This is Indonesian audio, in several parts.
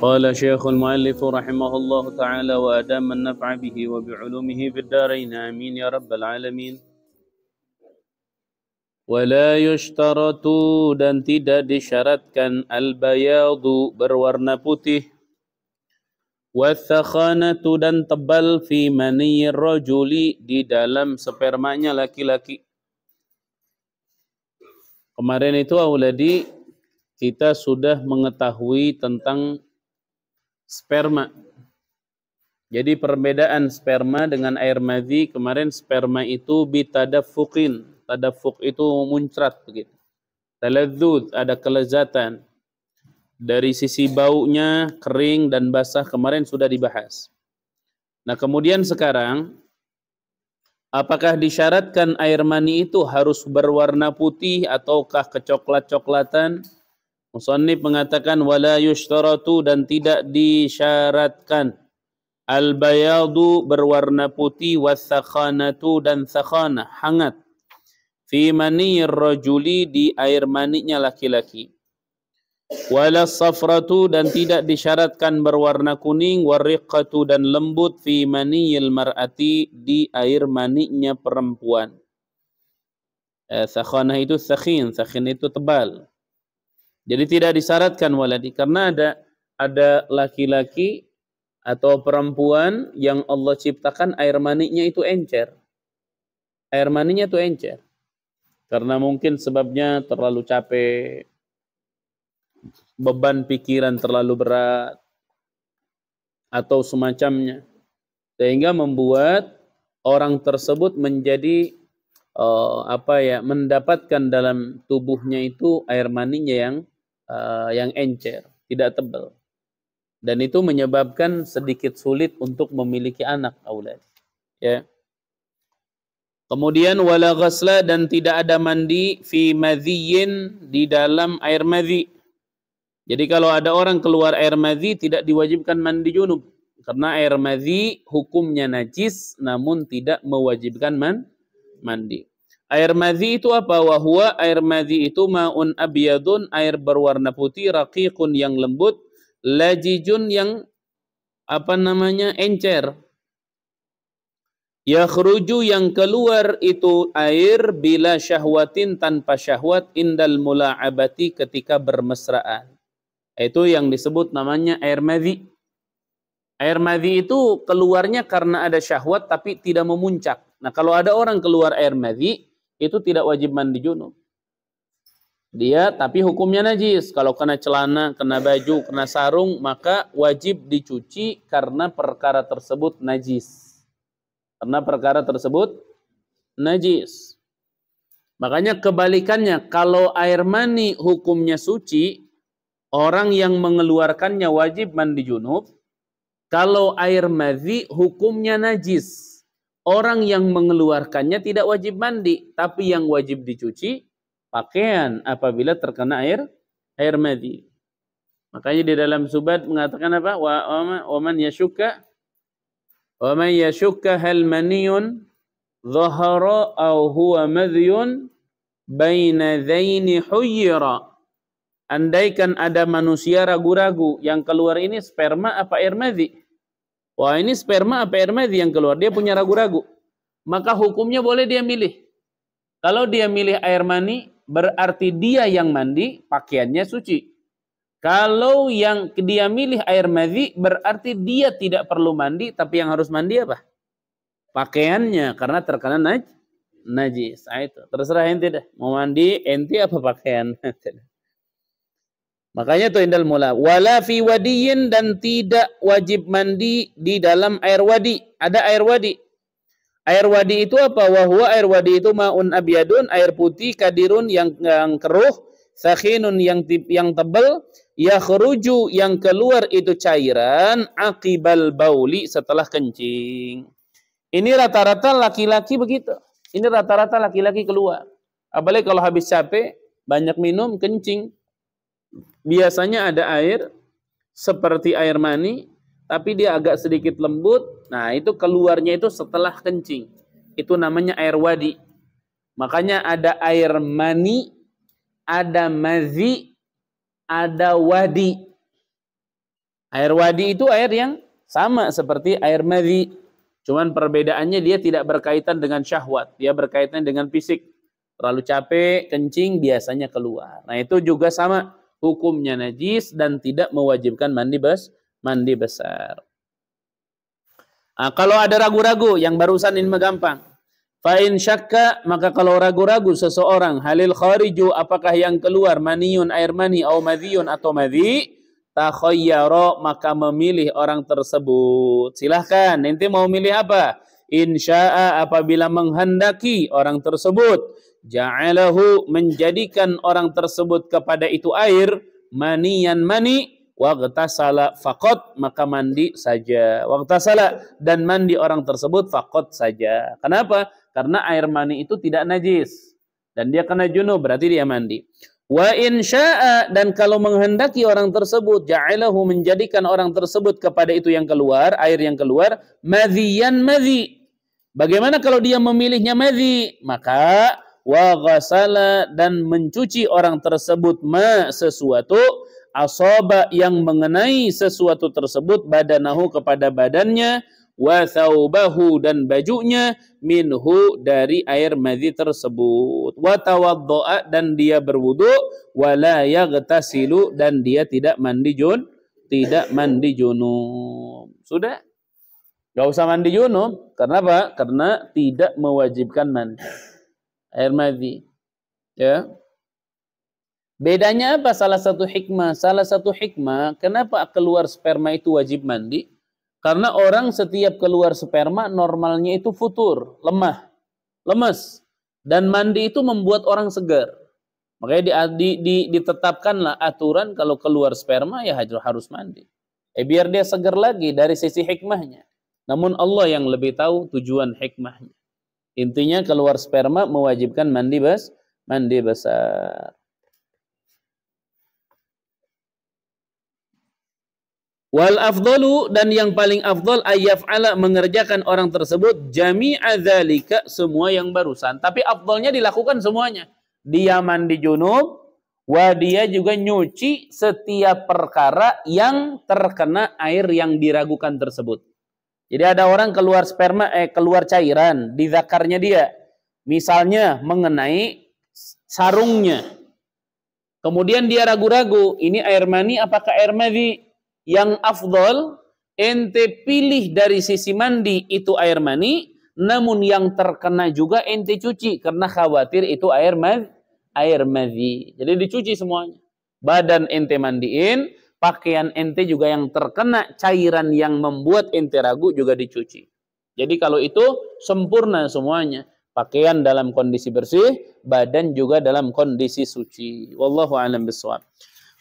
قال شيخ المؤلف رحمه الله تعالى وأدام النفع به وبعلومه في الدارين آمين يا رب العالمين. ولا يشترط dan tidak disyaratkan al-bayadu berwarna putih, wathakhanatu dan tebal fi maniyir rajuli di dalam spermanya laki-laki. Kemarin itu auladi kita sudah mengetahui tentang sperma. Jadi perbedaan sperma dengan air madhi, kemarin sperma itu bitadaffuqin. Tadaffuq itu muncrat begitu. Taladzuz, ada kelezatan. Dari sisi baunya kering dan basah kemarin sudah dibahas. Nah, kemudian sekarang apakah disyaratkan air mani itu harus berwarna putih ataukah kecoklat-coklatan? Musannif mengatakan wala yushtaratu dan tidak disyaratkan al-bayadu berwarna putih wathakhanatu dan thakhana hangat fi maniyir rajuli di air maninya laki-laki. Wala safratu dan tidak disyaratkan berwarna kuning warriqatu dan lembut fi maniyil mar'ati di air maninya perempuan. Thakhana itu thakhin itu tebal. Jadi tidak disyaratkan waladi karena ada laki-laki atau perempuan yang Allah ciptakan air maninya itu encer. Air maninya itu encer. Karena mungkin sebabnya terlalu capek, beban pikiran terlalu berat atau semacamnya. Sehingga membuat orang tersebut menjadi mendapatkan dalam tubuhnya itu air maninya yang encer, tidak tebal. Dan itu menyebabkan sedikit sulit untuk memiliki anak aulad. Ya. Kemudian wala ghasla dan tidak ada mandi fi madhiyin di dalam air madhi. Jadi kalau ada orang keluar air madhi tidak diwajibkan mandi junub karena air madhi hukumnya najis namun tidak mewajibkan mandi. Air madhi itu apa? Wahwa air madhi itu ma'un abyadun, air berwarna putih, raqiqun yang lembut, lajijun yang encer. Yakhruju yang keluar itu air bila syahwatin tanpa syahwat indal mula'abati ketika bermesraan. Itu yang disebut namanya air madhi. Air madhi itu keluarnya karena ada syahwat tapi tidak memuncak. Nah, kalau ada orang keluar air madhi itu tidak wajib mandi junub. Dia tapi hukumnya najis. Kalau kena celana, kena baju, kena sarung, maka wajib dicuci karena perkara tersebut najis. Karena perkara tersebut najis. Makanya kebalikannya, kalau air mani hukumnya suci, orang yang mengeluarkannya wajib mandi junub. Kalau air madhi hukumnya najis. Orang yang mengeluarkannya tidak wajib mandi, tapi yang wajib dicuci pakaian apabila terkena air madhi. Makanya di dalam Subad mengatakan apa? Wa man yashukka hal maniyun dhahara aw huwa madhyun baina dhaini huyyira. Andaikan ada manusia ragu-ragu yang keluar ini sperma apa air madhi? Wah, ini sperma apa air madhi yang keluar? Dia punya ragu-ragu. Maka hukumnya boleh dia milih. Kalau dia milih air mani, berarti dia yang mandi, pakaiannya suci. Kalau yang dia milih air madhi, berarti dia tidak perlu mandi, tapi yang harus mandi apa? Pakaiannya, karena terkena najis. Nah, itu. Terserah ente dah. Mau mandi, ente apa pakaian? Makanya itu indal mula. Wala fi wadiyin dan tidak wajib mandi di dalam air wadi. Ada air wadi. Air wadi itu apa? Wahwa air wadi itu ma'un abyadun, air putih, kadirun yang keruh, sakhinun yang tebal, yakhruju yang keluar itu cairan, aqibal bauli setelah kencing. Ini rata-rata laki-laki begitu. Ini rata-rata laki-laki keluar. Apalagi kalau habis capek, banyak minum, kencing. Biasanya ada air seperti air mani, tapi dia agak sedikit lembut. Nah, itu keluarnya itu setelah kencing. Itu namanya air wadi. Makanya ada air mani, ada madhi, ada wadi. Air wadi itu air yang sama seperti air madhi. Cuman perbedaannya dia tidak berkaitan dengan syahwat. Dia berkaitan dengan fisik. Terlalu capek, kencing, biasanya keluar. Nah itu juga sama. Hukumnya najis dan tidak mewajibkan mandi besar. Nah, kalau ada ragu-ragu, yang barusan ini gampang. Fa'in syakka, maka kalau ragu-ragu seseorang, halil khariju, apakah yang keluar maniyun air mani, atau madhiyun atau madhi, takhayyara, maka memilih orang tersebut. Silahkan, nanti mau milih apa? Insya'a, apabila menghendaki orang tersebut, ja'alahu, menjadikan orang tersebut kepada itu air, maniyan mani, waghtasala faqat, maka mandi saja. Waghtasala, dan mandi orang tersebut faqat saja. Kenapa? Karena air mani itu tidak najis dan dia kena junub, berarti dia mandi. Wa in syaa, dan kalau menghendaki orang tersebut, ja'alahu, menjadikan orang tersebut kepada itu yang keluar, air yang keluar, madhiyan madhi. Bagaimana kalau dia memilihnya madhi? Maka wa ghasala, dan mencuci orang tersebut sesuatu, asaba, yang mengenai sesuatu tersebut, badanahu, kepada badannya, wa thawbahu, dan bajunya, minhu, dari air madhi tersebut, wa tawaddo'a, dan dia berwudu, wa la yaghtasilu, dan dia tidak mandi junub. Sudah, enggak usah mandi junub. Karena apa? Karena tidak mewajibkan mandi air madhi. Ya. Bedanya apa? Salah satu hikmah kenapa keluar sperma itu wajib mandi? Karena orang setiap keluar sperma normalnya itu futur, lemes. Dan mandi itu membuat orang segar. Makanya ditetapkanlah aturan kalau keluar sperma ya harus mandi. Biar dia segar lagi dari sisi hikmahnya. Namun Allah yang lebih tahu tujuan hikmahnya. Intinya keluar sperma mewajibkan mandi besar. Wal afdalu, dan yang paling afdal, ayyaf'ala, mengerjakan orang tersebut, jami'a dzalika, semua yang barusan. Tapi afdalnya dilakukan semuanya. Dia mandi junub, dia juga nyuci setiap perkara yang terkena air yang diragukan tersebut. Jadi ada orang keluar sperma, keluar cairan di zakarnya dia. Misalnya mengenai sarungnya. Kemudian dia ragu-ragu, ini air mani apakah air madhi? Yang afdol, ente pilih dari sisi mandi itu air mani, namun yang terkena juga ente cuci, karena khawatir itu air madhi. Jadi dicuci semuanya. Badan ente mandiin, pakaian ente juga yang terkena cairan yang membuat ente ragu juga dicuci. Jadi kalau itu sempurna semuanya. Pakaian dalam kondisi bersih, badan juga dalam kondisi suci. Wallahu a'lam bishawab.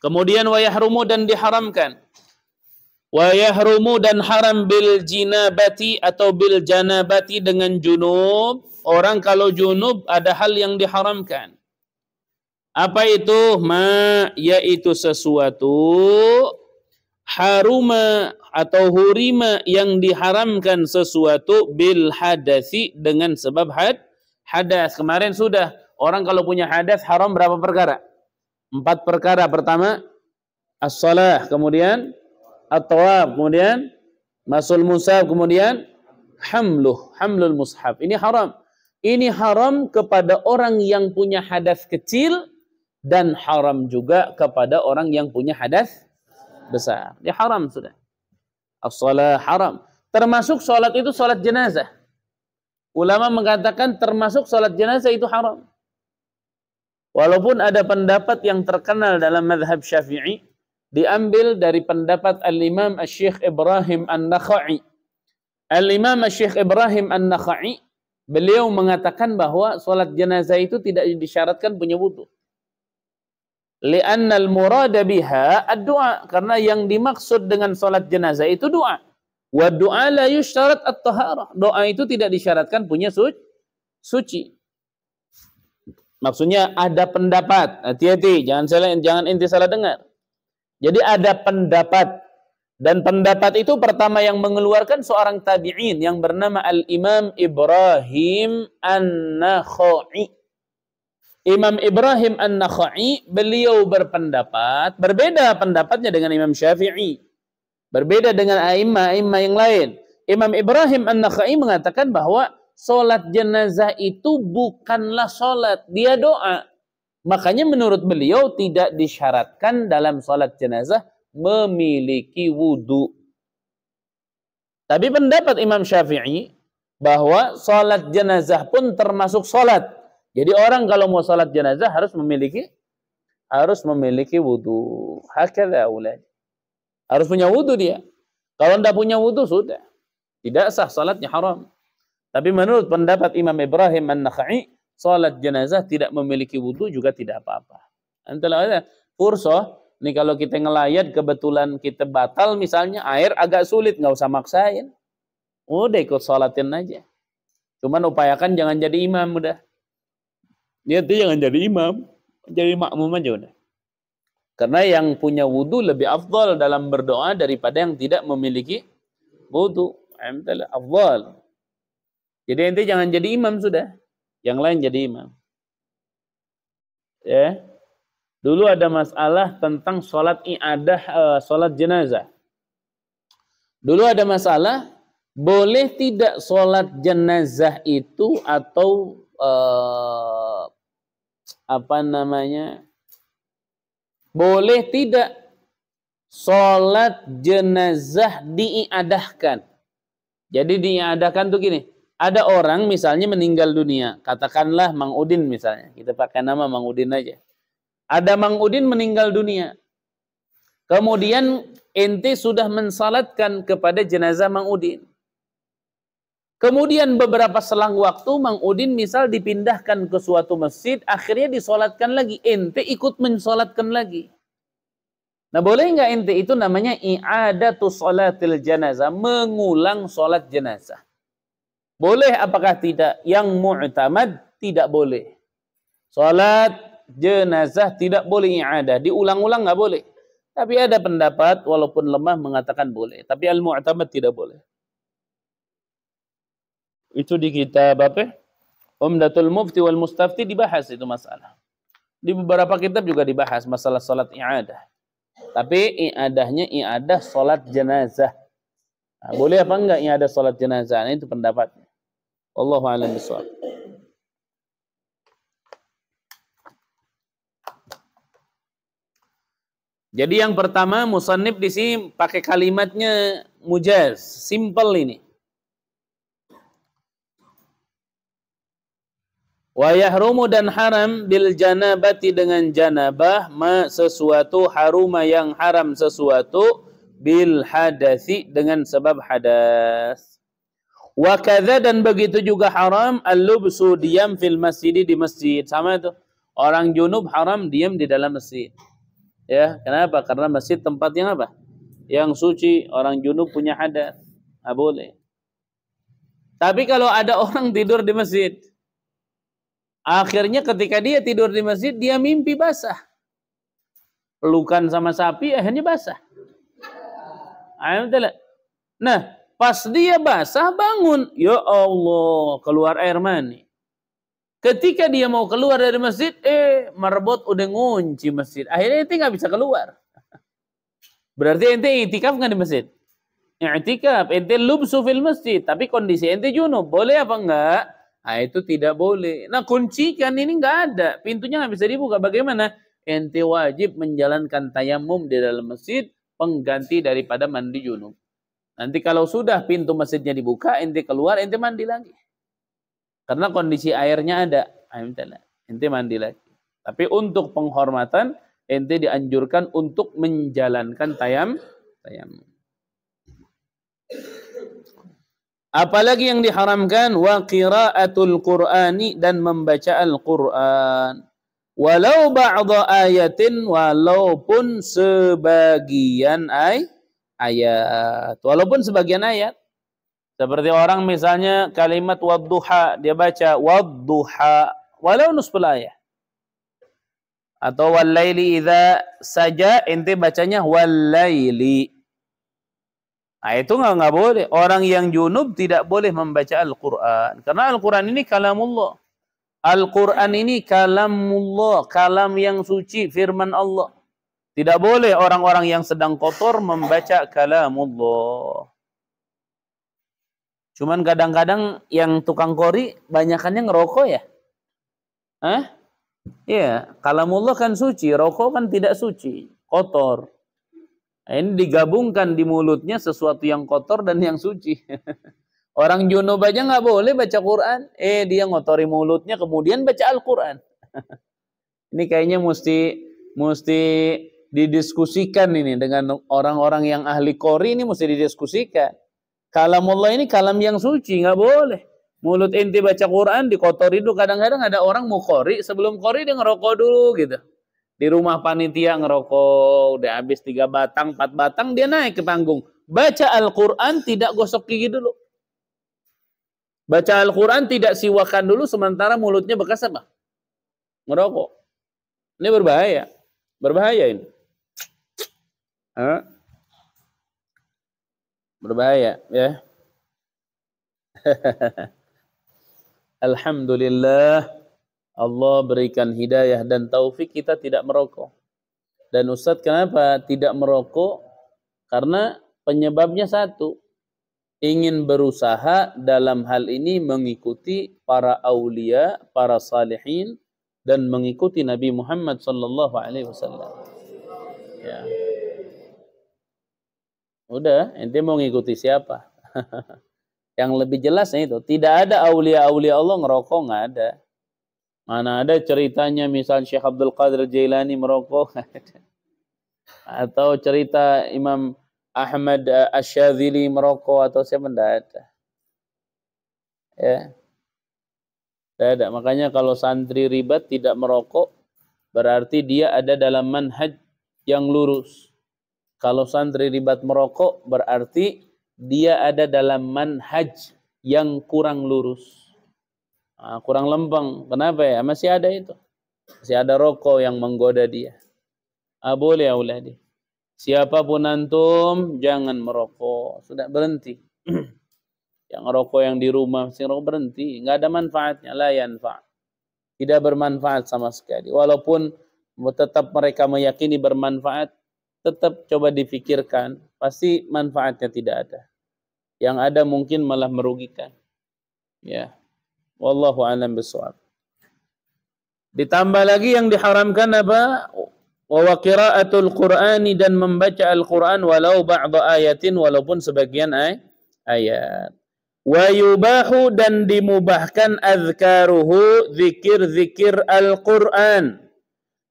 Kemudian wa yahrumu, dan diharamkan. Wa yahrumu, dan haram bil jinabati atau bil janabati, dengan junub. Orang kalau junub ada hal yang diharamkan. Apa itu? Yaitu sesuatu haruma atau hurima, yang diharamkan sesuatu bil hadasi, dengan sebab hadas. Kemarin sudah, orang kalau punya hadas haram berapa perkara? 4 perkara. Pertama, as-salah, kemudian at-tawab, kemudian masul mushaf, kemudian hamlul mushaf. Ini haram. Ini haram kepada orang yang punya hadas kecil, dan haram juga kepada orang yang punya hadas besar. Dia haram sudah. As-salah haram. Termasuk salat itu salat jenazah. Ulama mengatakan termasuk salat jenazah itu haram. Walaupun ada pendapat yang terkenal dalam mazhab Syafi'i, diambil dari pendapat Al-Imam Asy-Syaikh Ibrahim An-Nakhai. Al-Imam Asy-Syaikh Ibrahim An-Nakhai, beliau mengatakan bahwa salat jenazah itu tidak disyaratkan punya wudu. Li'anna al-murada biha ad-du'a, karena yang dimaksud dengan salat jenazah itu doa. Wa du'a la yushtarat at-taharah. Doa itu tidak disyaratkan punya suci. Maksudnya ada pendapat. Hati-hati, jangan inti salah dengar. Jadi ada pendapat, dan pendapat itu pertama yang mengeluarkan seorang tabi'in yang bernama Al-Imam Ibrahim An-Nakhai. Imam Ibrahim An-Nakhai, beliau berpendapat, berbeda pendapatnya dengan Imam Syafi'i. Berbeda dengan a'immah yang lain. Imam Ibrahim An-Nakha'i mengatakan bahwa sholat jenazah itu bukanlah sholat, dia doa. Makanya menurut beliau tidak disyaratkan dalam sholat jenazah memiliki wudu. Tapi pendapat Imam Syafi'i bahwa sholat jenazah pun termasuk sholat. Jadi orang kalau mau sholat jenazah harus memiliki wudu. Hakadha ulad. Harus punya wudu dia. Kalau tidak punya wudu sudah. Tidak sah salatnya, haram. Tapi menurut pendapat Imam Ibrahim An-Nakha'i, salat jenazah tidak memiliki wudu juga tidak apa-apa. Antara ada fursoh, nih kalau kita ngelayat kebetulan kita batal misalnya air agak sulit, nggak usah maksain. Udah ikut salatin aja. Cuman upayakan jangan jadi imam udah. Dia tuh jangan jadi imam, jadi makmum aja udah. Karena yang punya wudu lebih afdal dalam berdoa daripada yang tidak memiliki wudu. Afdal. Jadi ente jangan jadi imam sudah. Yang lain jadi imam. Ya. Dulu ada masalah tentang sholat i'adah, sholat jenazah. Dulu ada masalah, boleh tidak sholat jenazah itu atau boleh tidak sholat jenazah diiadahkan. Jadi diiadahkan tuh gini, ada orang misalnya meninggal dunia, katakanlah Mang Udin misalnya, kita pakai nama Mang Udin aja. Ada Mang Udin meninggal dunia. Kemudian ente sudah mensalatkan kepada jenazah Mang Udin. Kemudian beberapa selang waktu Mang Udin misal dipindahkan ke suatu masjid, akhirnya disolatkan lagi, ente ikut mensolatkan lagi. Nah boleh nggak ente? Itu namanya i'adatu sholatil janazah, mengulang sholat jenazah. Boleh apakah tidak? Yang mu'tamad tidak boleh. Sholat jenazah tidak boleh i'adah, diulang-ulang nggak boleh. Tapi ada pendapat walaupun lemah mengatakan boleh. Tapi al-mu'tamad tidak boleh. Itu di kitab apa? Umdatul Mufti wal Mustafti dibahas itu masalah. Di beberapa kitab juga dibahas masalah sholat i'adah. Tapi i'adahnya i'adah sholat jenazah. Nah, boleh apa enggak i'adah sholat jenazah? Nah, itu pendapatnya. Wallahu a'lam bishawab. Jadi yang pertama musannif di sini pakai kalimatnya mujaz, simple ini. Wa yahrumu dan haram bil janabati dengan janabah sesuatu haruma yang haram sesuatu bil hadasi dengan sebab hadas. Wa kadza dan begitu juga haram al-lubsu diam fil masjid di masjid. Sama itu. Orang junub haram diam di dalam masjid. Ya, kenapa? Karena masjid tempat yang apa? Yang suci, orang junub punya hadas. Nggak boleh. Tapi kalau ada orang tidur di masjid, akhirnya ketika dia tidur di masjid, dia mimpi basah. Pelukan sama sapi, akhirnya basah. Nah, pas dia basah, bangun. Ya Allah, keluar air mani. Ketika dia mau keluar dari masjid, marbot udah ngunci masjid. Akhirnya ente nggak bisa keluar. Berarti ente i'tikaf nggak di masjid? I'tikaf, ente lubsu fil masjid. Tapi kondisi ente junub, boleh apa enggak? Nah, itu tidak boleh. Nah, kuncikan ini nggak ada. Pintunya nggak bisa dibuka. Bagaimana? Ente wajib menjalankan tayamum di dalam masjid, pengganti daripada mandi junub. Nanti kalau sudah pintu masjidnya dibuka, ente keluar, ente mandi lagi. Karena kondisi airnya ada. Ente mandi lagi. Tapi untuk penghormatan, ente dianjurkan untuk menjalankan tayamum. Apalagi yang diharamkan wa qiraatul Qur'ani dan membaca Al-Qur'an. Walau ba'dha ayatin walaupun sebagian ayat. Walaupun sebagian ayat. Seperti orang misalnya kalimat wadduha dia baca wadduha walau nusful ayat. Atau walaili idza saja ente bacanya walaili. Nah, itu nggak boleh. Orang yang junub tidak boleh membaca Al-Quran. Karena Al-Quran ini kalamullah. Al-Quran ini kalamullah. Kalam yang suci, firman Allah. Tidak boleh orang-orang yang sedang kotor membaca kalamullah. Cuman kadang-kadang yang tukang kori banyakannya ngerokok ya. Hah? Iya, kalamullah kan suci, rokok kan tidak suci, kotor. Nah, ini digabungkan di mulutnya sesuatu yang kotor dan yang suci. Orang junub aja nggak boleh baca Quran. Dia ngotori mulutnya kemudian baca Al-Quran. Ini kayaknya mesti didiskusikan ini dengan orang-orang yang ahli qori, ini mesti didiskusikan. Kalamullah ini kalam yang suci, nggak boleh. Mulut ente baca Quran dikotori dulu. Kadang-kadang ada orang mau qori, sebelum qori dia ngerokok dulu gitu. Di rumah panitia ngerokok, udah habis 3 batang, 4 batang, dia naik ke panggung. Baca Al-Quran tidak gosok gigi dulu. Baca Al-Quran tidak siwakan dulu sementara mulutnya bekas apa? Ngerokok. Ini berbahaya. Berbahaya ini. Berbahaya ya. Alhamdulillah Allah berikan hidayah dan taufik kita tidak merokok. Dan Ustadz kenapa tidak merokok? Karena penyebabnya satu. Ingin berusaha dalam hal ini mengikuti para aulia, para salihin, dan mengikuti Nabi Muhammad sallallahu alaihi wasallam. Ya. Udah, ente mau ngikuti siapa? Yang lebih jelasnya itu, tidak ada aulia-aulia Allah ngerokok, nggak ada. Mana ada ceritanya misal Syekh Abdul Qadir Jailani merokok, atau cerita Imam Ahmad Asy-Syadzili merokok atau siapa, enggak ada. Ya. Tidak ada. Makanya kalau santri ribat tidak merokok, berarti dia ada dalam manhaj yang lurus. Kalau santri ribat merokok, berarti dia ada dalam manhaj yang kurang lurus. Nah, kurang lempeng. Kenapa ya? Masih ada itu. Masih ada rokok yang menggoda dia. Boleh auladi. Siapapun antum, jangan merokok. Sudah berhenti. Yang rokok yang di rumah, masih rokok berhenti. Nggak ada manfaatnya. La yanfa'. Tidak bermanfaat sama sekali. Walaupun tetap mereka meyakini bermanfaat, tetap coba difikirkan. Pasti manfaatnya tidak ada. Yang ada mungkin malah merugikan. Ya. Wallahu a'lam bishawab. Ditambah lagi yang diharamkan apa? Wa qiraatul Qur'ani, dan membaca Al-Qur'an walau ba'da ayatin, walaupun sebagian ayat. Wa yubahu, dan dimubahkan azkaruhu, zikir-zikir Al-Qur'an.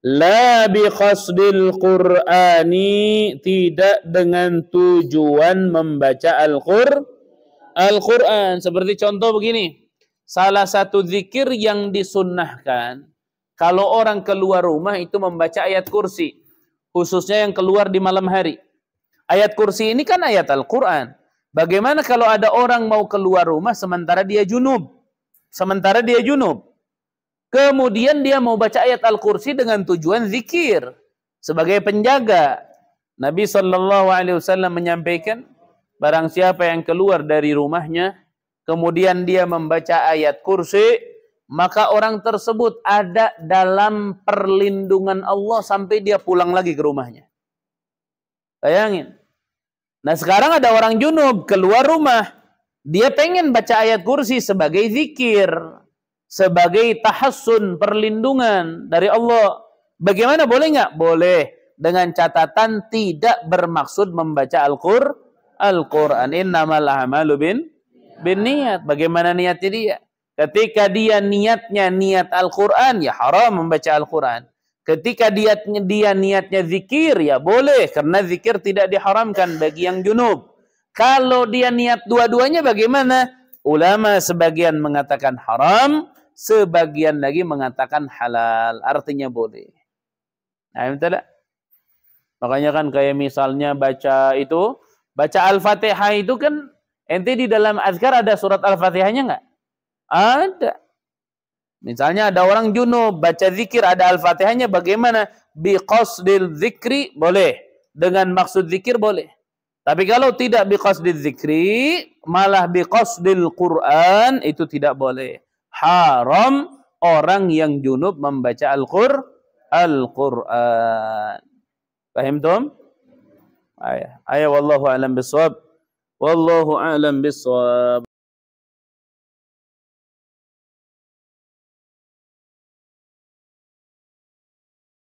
La bi qasdil Qur'ani, tidak dengan tujuan membaca Al-Qur'an. Seperti contoh begini. Salah satu zikir yang disunnahkan kalau orang keluar rumah itu membaca ayat kursi, khususnya yang keluar di malam hari. Ayat kursi ini kan ayat Al-Qur'an. Bagaimana kalau ada orang mau keluar rumah sementara dia junub? Kemudian dia mau baca ayat Al-Kursi dengan tujuan zikir sebagai penjaga. Nabi SAW menyampaikan, barang siapa yang keluar dari rumahnya, kemudian dia membaca ayat kursi, maka orang tersebut ada dalam perlindungan Allah sampai dia pulang lagi ke rumahnya. Bayangin. Nah sekarang ada orang junub keluar rumah, dia pengen baca ayat kursi sebagai zikir, sebagai tahassun, perlindungan dari Allah. Bagaimana, boleh nggak? Boleh, dengan catatan tidak bermaksud membaca Al-Quran. Innamal a'malu binniyat. Bagaimana niatnya dia? Ketika dia niatnya niat Al-Quran, ya haram membaca Al-Quran. Ketika dia niatnya zikir, ya boleh, karena zikir tidak diharamkan bagi yang junub. Kalau dia niat dua-duanya bagaimana? Ulama sebagian mengatakan haram, sebagian lagi mengatakan halal, artinya boleh. Nah, betul tak? Makanya kan kayak misalnya baca Al-Fatihah itu kan, ente di dalam azkar ada surat Al-Fatihahnya enggak? Ada. Misalnya ada orang junub baca zikir ada Al-Fatihahnya, bagaimana? Biqasdil zikri boleh, dengan maksud zikir boleh. Tapi kalau tidak biqasdil zikri, malah biqasdil Quran, itu tidak boleh. Haram orang yang junub membaca Al-Quran. Fahimtum? Ayah wallahu a'lam bissawab. Wallahu a'lam bissawab.